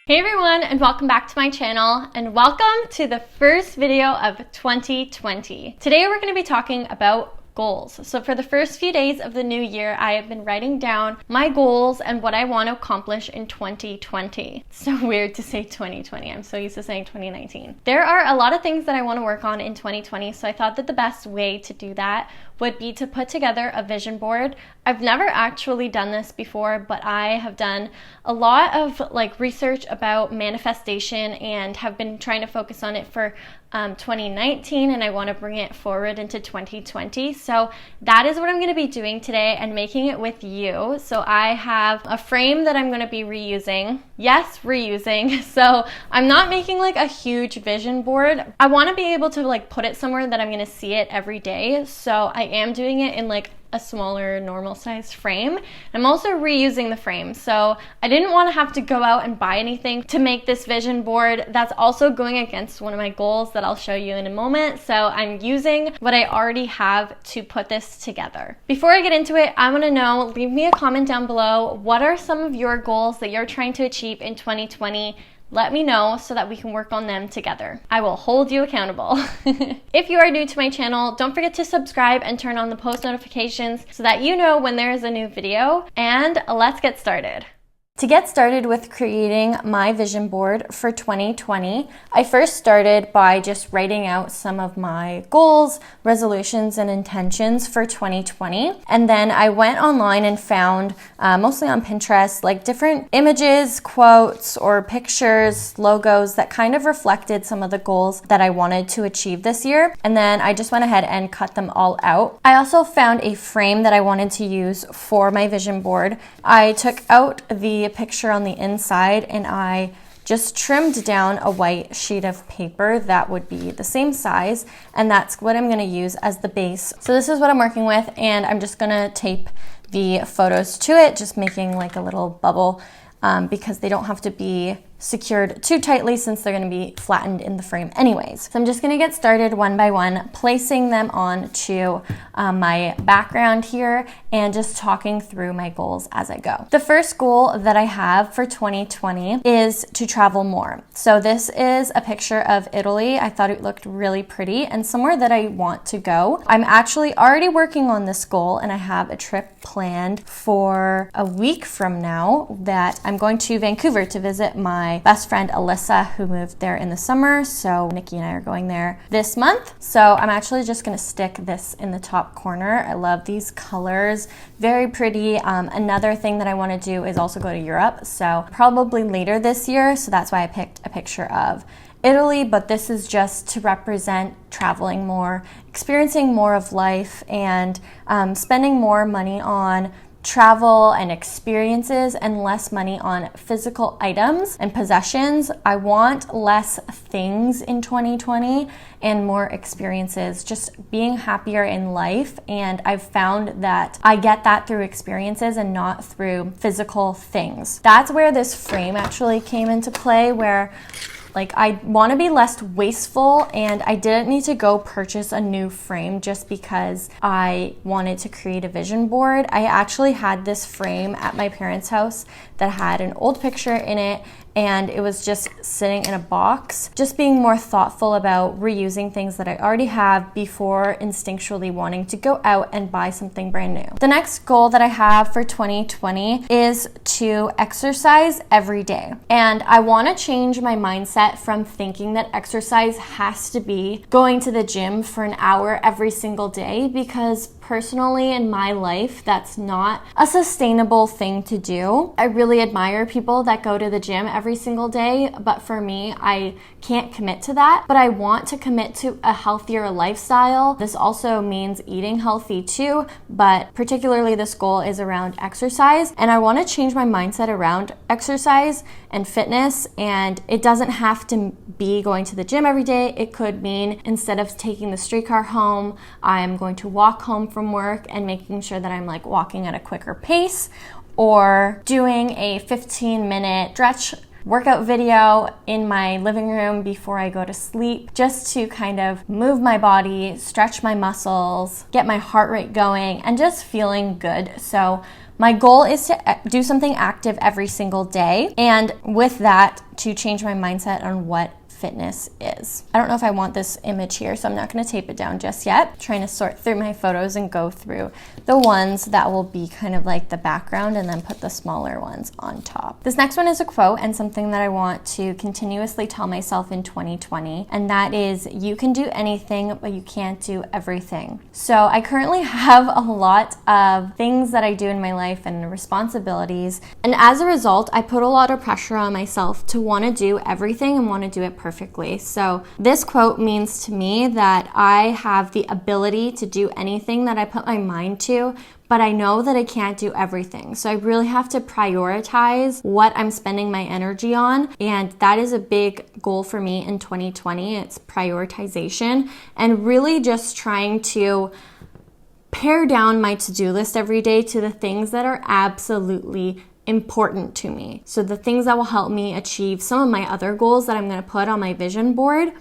Hey everyone, and welcome back to my channel, and welcome to the first video of 2020. Today we're going to be talking about goals. So for the first few days of the new year, I have been writing down my goals and what I want to accomplish in 2020. It's so weird to say 2020. I'm so used to saying 2019. There are a lot of things that I want to work on in 2020, so I thought that the best way to do that would be to put together a vision board. I've never actually done this before, but I have done a lot of research about manifestation and have been trying to focus on it for 2019, and I want to bring it forward into 2020. So that is what I'm going to be doing today and making it with you. So I have a frame that I'm going to be reusing. Yes, reusing. So I'm not making a huge vision board. I want to be able to put it somewhere that I'm going to see it every day. So I am doing it in a smaller normal size frame. I'm also reusing the frame, so I didn't want to have to go out and buy anything to make this vision board. That's also going against one of my goals that I'll show you in a moment, so I'm using what I already have to put this together. Before I get into it, I want to know, leave me a comment down below, what are some of your goals that you're trying to achieve in 2020? Let me know so that we can work on them together. I will hold you accountable. If you are new to my channel, don't forget to subscribe and turn on the post notifications so that you know when there is a new video. And let's get started. To get started with creating my vision board for 2020, I first started by just writing out some of my goals, resolutions, and intentions for 2020. And then I went online and found, mostly on Pinterest, different images, quotes, or pictures, logos that kind of reflected some of the goals that I wanted to achieve this year. And then I just went ahead and cut them all out. I also found a frame that I wanted to use for my vision board. I took out the picture on the inside and I just trimmed down a white sheet of paper that would be the same size, and that's what I'm going to use as the base. So this is what I'm working with, and I'm just going to tape the photos to it, just making a little bubble because they don't have to be secured too tightly since they're going to be flattened in the frame anyways. So I'm just going to get started one by one, placing them onto my background here and just talking through my goals as I go. The first goal that I have for 2020 is to travel more. So this is a picture of Italy. I thought it looked really pretty and somewhere that I want to go. I'm actually already working on this goal, and I have a trip planned for a week from now that I'm going to Vancouver to visit my best friend Alyssa, who moved there in the summer. So Nikki and I are going there this month. So I'm actually just going to stick this in the top corner. I love these colors, very pretty. Another thing that I want to do is also go to Europe, so probably later this year. So that's why I picked a picture of Italy, but this is just to represent traveling more, experiencing more of life, and spending more money on travel and experiences and less money on physical items and possessions. I want less things in 2020 and more experiences, just being happier in life. And I've found that I get that through experiences and not through physical things. That's where this frame actually came into play, where I want to be less wasteful, and I didn't need to go purchase a new frame just because I wanted to create a vision board. I actually had this frame at my parents' house that had an old picture in it, and it was just sitting in a box. Just being more thoughtful about reusing things that I already have before instinctually wanting to go out and buy something brand new. The next goal that I have for 2020 is to exercise every day. And I want to change my mindset from thinking that exercise has to be going to the gym for an hour every single day, because personally in my life, that's not a sustainable thing to do. I really admire people that go to the gym every single day, but for me, I can't commit to that. But I want to commit to a healthier lifestyle. This also means eating healthy too, but particularly this goal is around exercise, and I want to change my mindset around exercise and fitness. And it doesn't have to be going to the gym every day. It could mean, instead of taking the streetcar home, I'm going to walk home from work and making sure that I'm walking at a quicker pace, or doing a 15-minute stretch workout video in my living room before I go to sleep, just to kind of move my body, stretch my muscles, get my heart rate going, and just feeling good. So My goal is to do something active every single day, and with that, to change my mindset on what fitness is. I don't know if I want this image here, so I'm not going to tape it down just yet. I'm trying to sort through my photos and go through the ones that will be kind of like the background and then put the smaller ones on top. This next one is a quote and something that I want to continuously tell myself in 2020, and that is, you can do anything, but you can't do everything. So I currently have a lot of things that I do in my life and responsibilities, and as a result, I put a lot of pressure on myself to want to do everything and want to do it perfectly. So this quote means to me that I have the ability to do anything that I put my mind to, but I know that I can't do everything. So I really have to prioritize what I'm spending my energy on. And that is a big goal for me in 2020. It's prioritization and really just trying to pare down my to-do list every day to the things that are absolutely important to me. So the things that will help me achieve some of my other goals that I'm going to put on my vision board.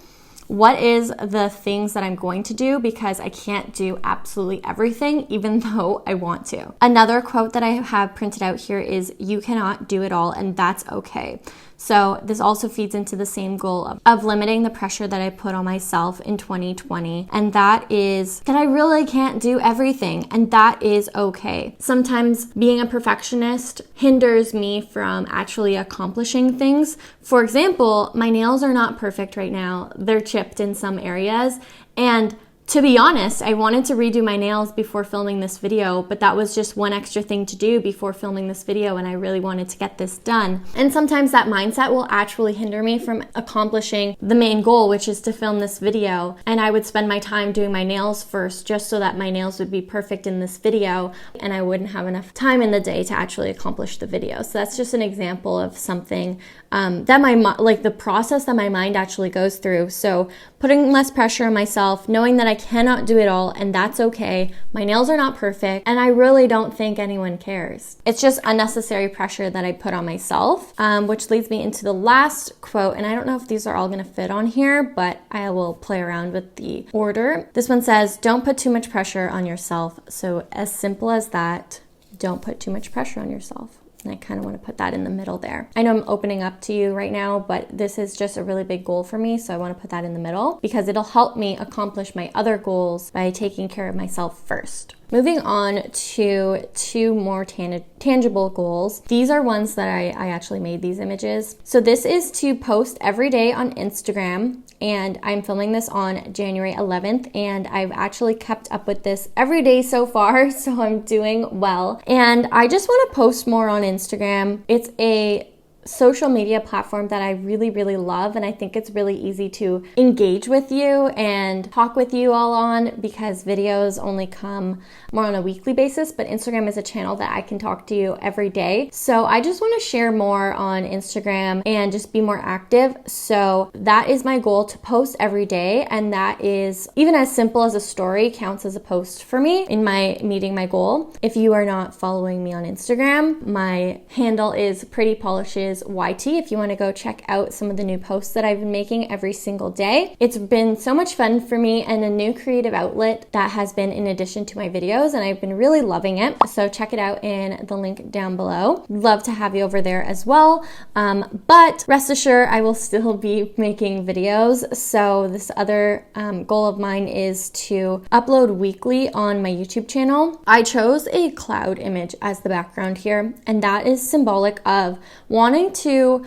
What is the things that I'm going to do, because I can't do absolutely everything even though I want to. Another quote that I have printed out here is, you cannot do it all, and that's okay. So this also feeds into the same goal of limiting the pressure that I put on myself in 2020. And that is that I really can't do everything, and that is okay. Sometimes being a perfectionist hinders me from actually accomplishing things. For example, my nails are not perfect right now. They're chipped in some areas, and to be honest, I wanted to redo my nails before filming this video, but that was just one extra thing to do before filming this video, and I really wanted to get this done. And sometimes that mindset will actually hinder me from accomplishing the main goal, which is to film this video. And I would spend my time doing my nails first just so that my nails would be perfect in this video, and I wouldn't have enough time in the day to actually accomplish the video. So that's just an example of something that the process that my mind actually goes through. So putting less pressure on myself, knowing that I cannot do it all, and that's okay. My nails are not perfect, and I really don't think anyone cares. It's just unnecessary pressure that I put on myself, which leads me into the last quote, and I don't know if these are all going to fit on here, but I will play around with the order. This one says, don't put too much pressure on yourself. So as simple as that, don't put too much pressure on yourself. And I kind of want to put that in the middle there. I know I'm opening up to you right now, but this is just a really big goal for me. So I want to put that in the middle because it'll help me accomplish my other goals by taking care of myself first. Moving on to two more tangible goals. These are ones that I actually made these images. So this is to post every day on Instagram, and I'm filming this on January 11th, and I've actually kept up with this every day so far, so I'm doing well. And I just want to post more on Instagram. It's a social media platform that I really, really love, and I think it's really easy to engage with you and talk with you all on, because videos only come more on a weekly basis, but Instagram is a channel that I can talk to you every day. So I just want to share more on Instagram and just be more active. So that is my goal, to post every day, and that is even as simple as a story counts as a post for me in my meeting my goal. If you are not following me on Instagram, my handle is prettypolishes YT if you want to go check out some of the new posts that I've been making every single day. It's been so much fun for me and a new creative outlet that has been in addition to my videos, and I've been really loving it. So check it out in the link down below. Love to have you over there as well. But rest assured, I will still be making videos. So this other goal of mine is to upload weekly on my YouTube channel. I chose a cloud image as the background here, and that is symbolic of wanting to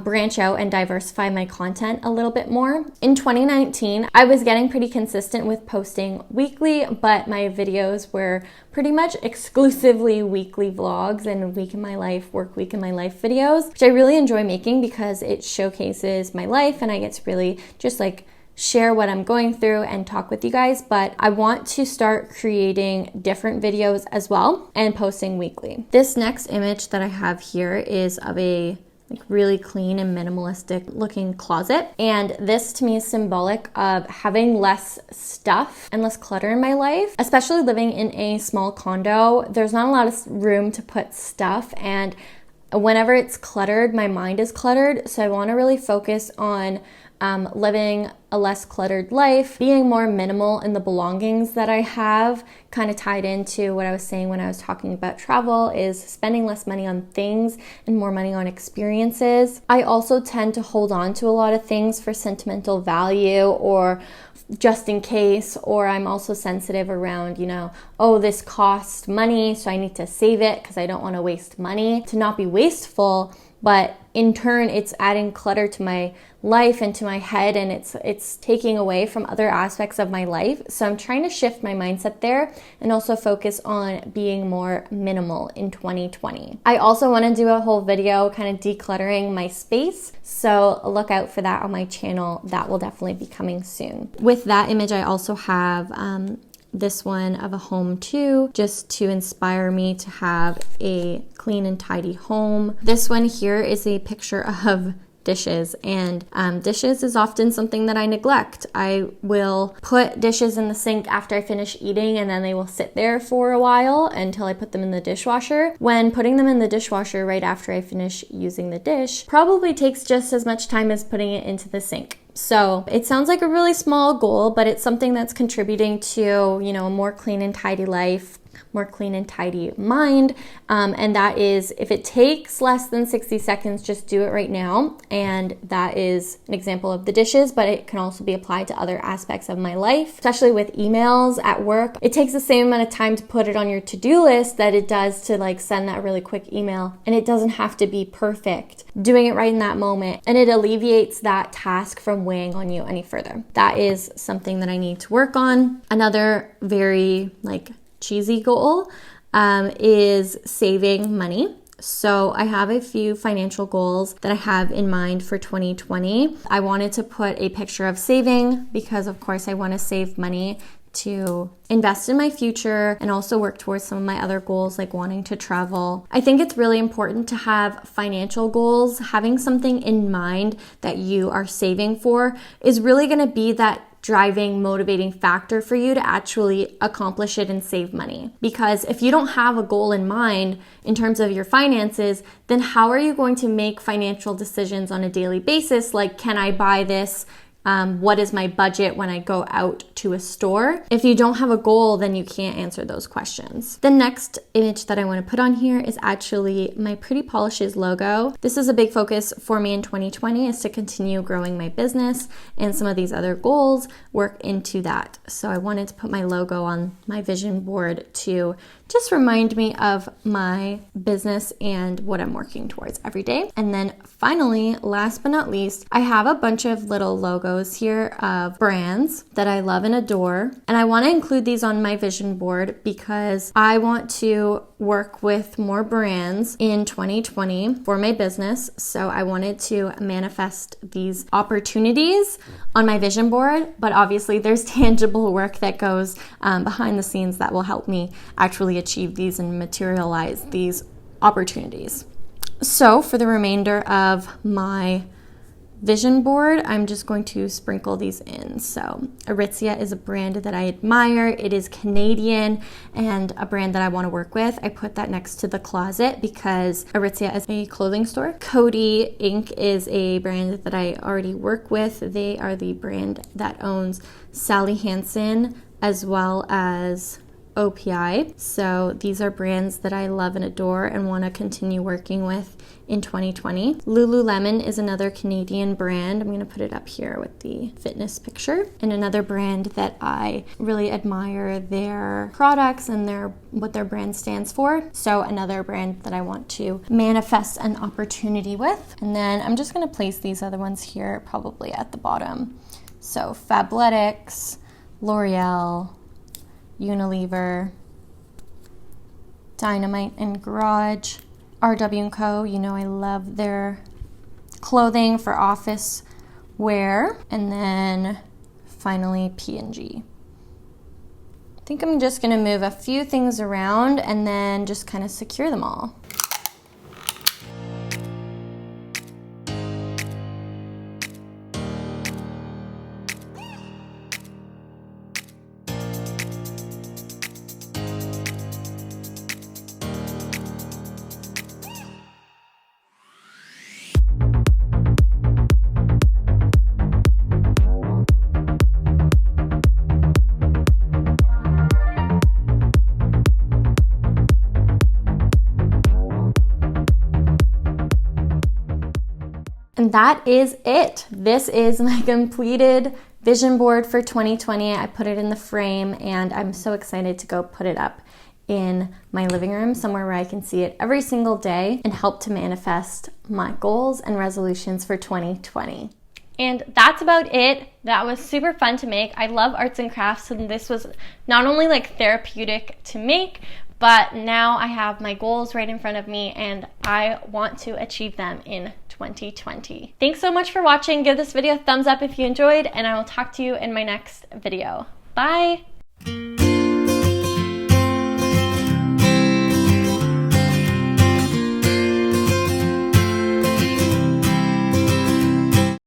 branch out and diversify my content a little bit more. In 2019, I was getting pretty consistent with posting weekly, but my videos were pretty much exclusively weekly vlogs and week in my life, work week in my life videos, which I really enjoy making because it showcases my life and I get to really just like share what I'm going through and talk with you guys. But I want to start creating different videos as well and posting weekly. This next image that I have here is of a really clean and minimalistic looking closet, and this to me is symbolic of having less stuff and less clutter in my life. Especially living in a small condo, there's not a lot of room to put stuff, and whenever it's cluttered, my mind is cluttered. So I want to really focus on living a less cluttered life, being more minimal in the belongings that I have, kind of tied into what I was saying when I was talking about travel, is spending less money on things and more money on experiences. I also tend to hold on to a lot of things for sentimental value or just in case, or I'm also sensitive around, oh, this costs money, so I need to save it because I don't want to waste money. To not be wasteful, but in turn, it's adding clutter to my life and to my head, and it's taking away from other aspects of my life. So I'm trying to shift my mindset there and also focus on being more minimal in 2020. I also want to do a whole video kind of decluttering my space, so look out for that on my channel. That will definitely be coming soon. With that image, I also have this one of a home too, just to inspire me to have a clean and tidy home. This one here is a picture of dishes, and dishes is often something that I neglect. I will put dishes in the sink after I finish eating, and then they will sit there for a while until I put them in the dishwasher. When putting them in the dishwasher right after I finish using the dish probably takes just as much time as putting it into the sink. So it sounds like a really small goal, but it's something that's contributing to, a more clean and tidy life, more clean and tidy mind. And that is, if it takes less than 60 seconds, just do it right now. And that is an example of the dishes, but it can also be applied to other aspects of my life, especially with emails at work. It takes the same amount of time to put it on your to-do list that it does to send that really quick email. And it doesn't have to be perfect. Doing it right in that moment, and it alleviates that task from weighing on you any further. That is something that I need to work on. Another very cheesy goal is saving money. So I have a few financial goals that I have in mind for 2020. I wanted to put a picture of saving because, of course, I want to save money to invest in my future and also work towards some of my other goals, like wanting to travel. I think it's really important to have financial goals. Having something in mind that you are saving for is really going to be that driving, motivating factor for you to actually accomplish it and save money. Because if you don't have a goal in mind in terms of your finances, then how are you going to make financial decisions on a daily basis? Like, can I buy this? What is my budget when I go out to a store? If you don't have a goal, then you can't answer those questions. The next image that I want to put on here is actually my Pretty Polishes logo. This is a big focus for me in 2020, is to continue growing my business, and some of these other goals work into that. So I wanted to put my logo on my vision board to just remind me of my business and what I'm working towards every day. And then finally, last but not least, I have a bunch of little logos here of brands that I love and adore. And I want to include these on my vision board because I want to work with more brands in 2020 for my business. So I wanted to manifest these opportunities on my vision board, but obviously there's tangible work that goes behind the scenes that will help me actually achieve these and materialize these opportunities. So for the remainder of my vision board, I'm just going to sprinkle these in. So Aritzia is a brand that I admire. It is Canadian and a brand that I want to work with. I put that next to the closet because Aritzia is a clothing store. Coty Inc. is a brand that I already work with. They are the brand that owns Sally Hansen as well as OPI. So these are brands that I love and adore and want to continue working with in 2020. Lululemon is another Canadian brand. I'm going to put it up here with the fitness picture. And another brand that I really admire their products and what their brand stands for. So another brand that I want to manifest an opportunity with. And then I'm just going to place these other ones here probably at the bottom. So Fabletics, L'Oreal, Unilever, Dynamite and Garage, RW & Co. I love their clothing for office wear. And then finally P&G. I think I'm just going to move a few things around and then just kind of secure them all. And that is it. This is my completed vision board for 2020. I put it in the frame and I'm so excited to go put it up in my living room, somewhere where I can see it every single day and help to manifest my goals and resolutions for 2020. And that's about it. That was super fun to make. I love arts and crafts, and this was not only like therapeutic to make, but now I have my goals right in front of me and I want to achieve them in 2020. Thanks so much for watching. Give this video a thumbs up if you enjoyed, and I will talk to you in my next video. Bye!